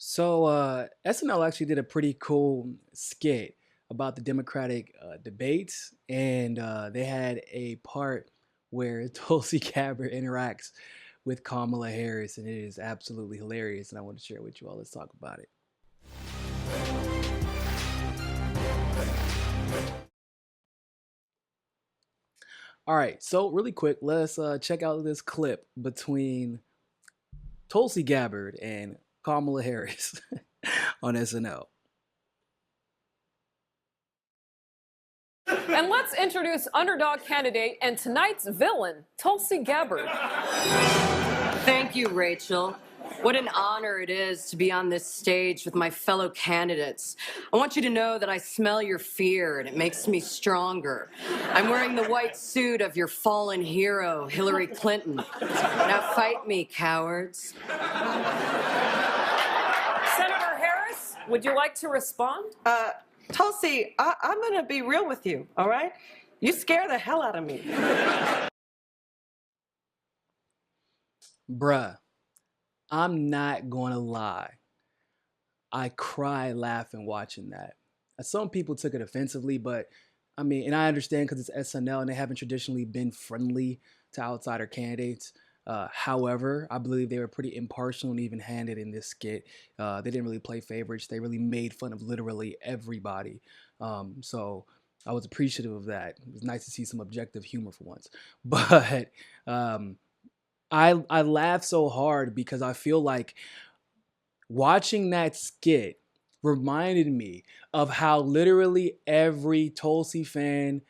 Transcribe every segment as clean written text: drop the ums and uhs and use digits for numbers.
SNL actually did a pretty cool skit about the Democratic debates, and they had a part where Tulsi Gabbard interacts with Kamala Harris, and it is absolutely hilarious. And I want to share it with you all. Let's talk about it. All right, so really quick, let's check out this clip between Tulsi Gabbard and Kamala Harris on SNL. And let's introduce underdog candidate and tonight's villain, Tulsi Gabbard. Thank you, Rachel. What an honor it is to be on this stage with my fellow candidates. I want you to know that I smell your fear and it makes me stronger. I'm wearing the white suit of your fallen hero, Hillary Clinton. Now fight me, cowards. Senator Harris, would you like to respond? Tulsi, I'm going to be real with you, all right? You scare the hell out of me. Bruh, I'm not gonna lie. I cried laughing watching that. Some people took it offensively, but I mean, and I understand because it's SNL and they haven't traditionally been friendly to outsider candidates. However, I believe they were pretty impartial and even-handed in this skit. They didn't really play favorites. They really made fun of literally everybody. So I was appreciative of that. It was nice to see some objective humor for once. But I laughed so hard because I feel like watching that skit reminded me of how literally every Tulsi fan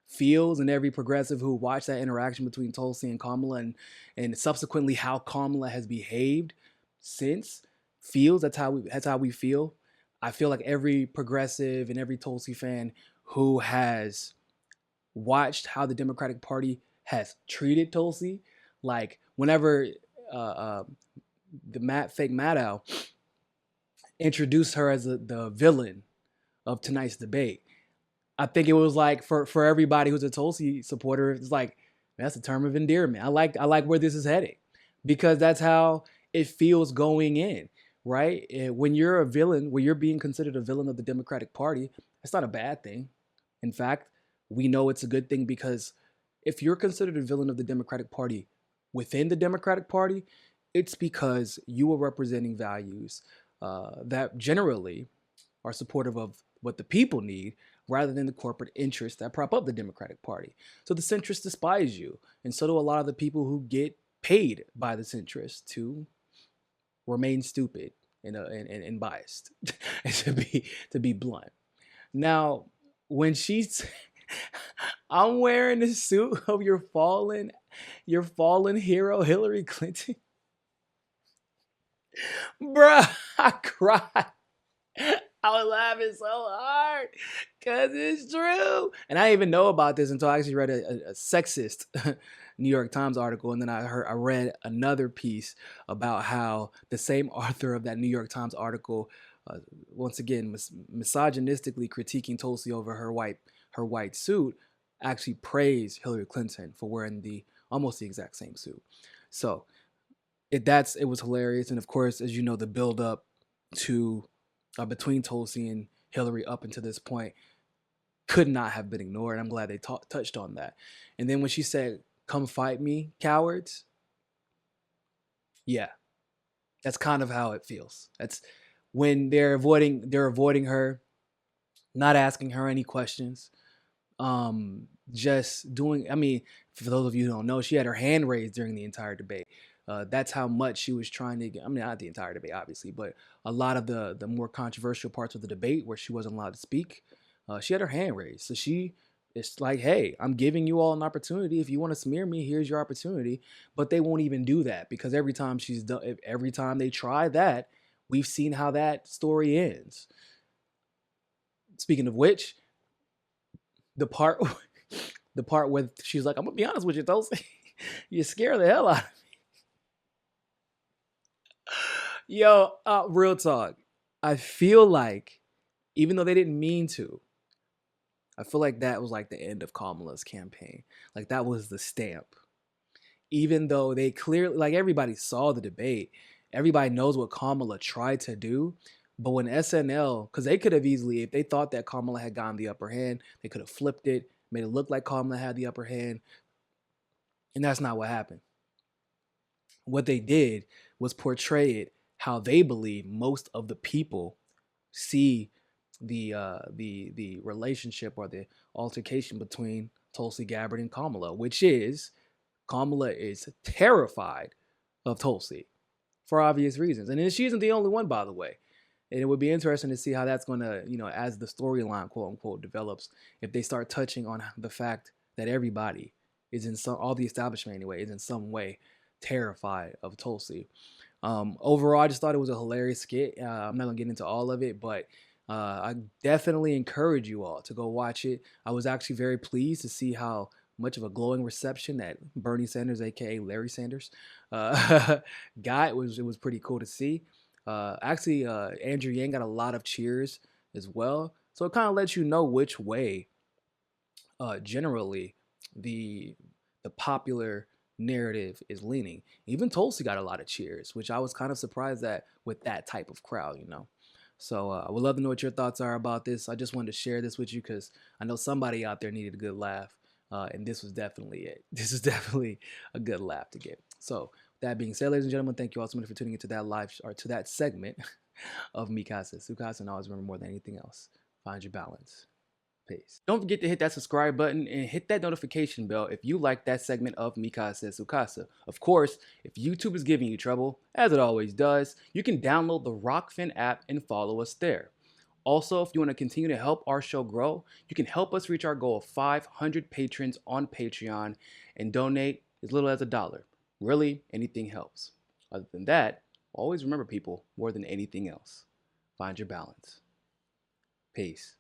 feels and every progressive who watched that interaction between Tulsi and Kamala and subsequently how Kamala has behaved since feels. That's how we feel. I feel like every progressive and every Tulsi fan who has watched how the Democratic Party has treated Tulsi, like whenever the fake Maddow introduced her as the villain of tonight's debate, I think it was like for everybody who's a Tulsi supporter, it's like that's a term of endearment. I like where this is heading because that's how it feels going in, right? When you're a villain, when you're being considered a villain of the Democratic Party, it's not a bad thing. In fact, we know it's a good thing because if you're considered a villain of the Democratic Party within the Democratic Party, it's because you are representing values that generally are supportive of what the people need rather than the corporate interests that prop up the Democratic Party. So the centrists despise you, and so do a lot of the people who get paid by the centrists to remain stupid and biased, to be blunt. Now, when she's I'm wearing the suit of your fallen hero, Hillary Clinton. Bruh, I cried. I was laughing so hard because it's true. And I didn't even know about this until I actually read a sexist New York Times article. And then I read another piece about how the same author of that New York Times article, once again, misogynistically critiquing Tulsi over her white suit, actually praised Hillary Clinton for wearing almost the exact same suit. So it was hilarious. And of course, as you know, the build up to between Tulsi and Hillary up until this point could not have been ignored. I'm glad they touched on that. And then when she said, "Come fight me, cowards," yeah, that's kind of how it feels. That's when they're avoiding her, not asking her any questions, just doing. I mean, for those of you who don't know, she had her hand raised during the entire debate. That's how much she was trying to get. I mean, not the entire debate, obviously, but a lot of the more controversial parts of the debate where she wasn't allowed to speak, she had her hand raised. So it's like, hey, I'm giving you all an opportunity. If you want to smear me, here's your opportunity. But they won't even do that because every time they try that, we've seen how that story ends. Speaking of which, the part where she's like, "I'm gonna be honest with you, Tulsi, you scare the hell out of me." Yo, real talk. I feel like, even though they didn't mean to, I feel like that was like the end of Kamala's campaign. Like that was the stamp. Even though they clearly, like everybody saw the debate, everybody knows what Kamala tried to do. But when SNL, because they could have easily, if they thought that Kamala had gotten the upper hand, they could have flipped it, made it look like Kamala had the upper hand. And that's not what happened. What they did was portray it how they believe most of the people see the relationship or the altercation between Tulsi Gabbard and Kamala, which is Kamala is terrified of Tulsi for obvious reasons. And she isn't the only one, by the way. And it would be interesting to see how that's going to, as the storyline, quote unquote, develops, if they start touching on the fact that everybody is all the establishment anyway, is in some way terrified of Tulsi. Overall, I just thought it was a hilarious skit. I'm not going to get into all of it, but I definitely encourage you all to go watch it. I was actually very pleased to see how much of a glowing reception that Bernie Sanders, aka Larry Sanders, got. It was pretty cool to see. Actually, Andrew Yang got a lot of cheers as well, so it kind of lets you know which way, generally, the popular narrative is leaning. Even Tulsi got a lot of cheers, which I was kind of surprised at with that type of crowd, So I would love to know what your thoughts are about this. I just wanted to share this with you because I know somebody out there needed a good laugh, and this was definitely it. This is definitely a good laugh to get. So that being said, ladies and gentlemen, thank you all so much for tuning into that to that segment of Mikasa Sukasa. And always remember, more than anything else, find your balance. Peace. Don't forget to hit that subscribe button and hit that notification bell if you like that segment of Mikasa Sukasa. Of course, if YouTube is giving you trouble, as it always does, you can download the Rockfin app and follow us there. Also, if you want to continue to help our show grow, you can help us reach our goal of 500 patrons on Patreon and donate as little as $1. Really, anything helps. Other than that, always remember, people, more than anything else, find your balance. Peace.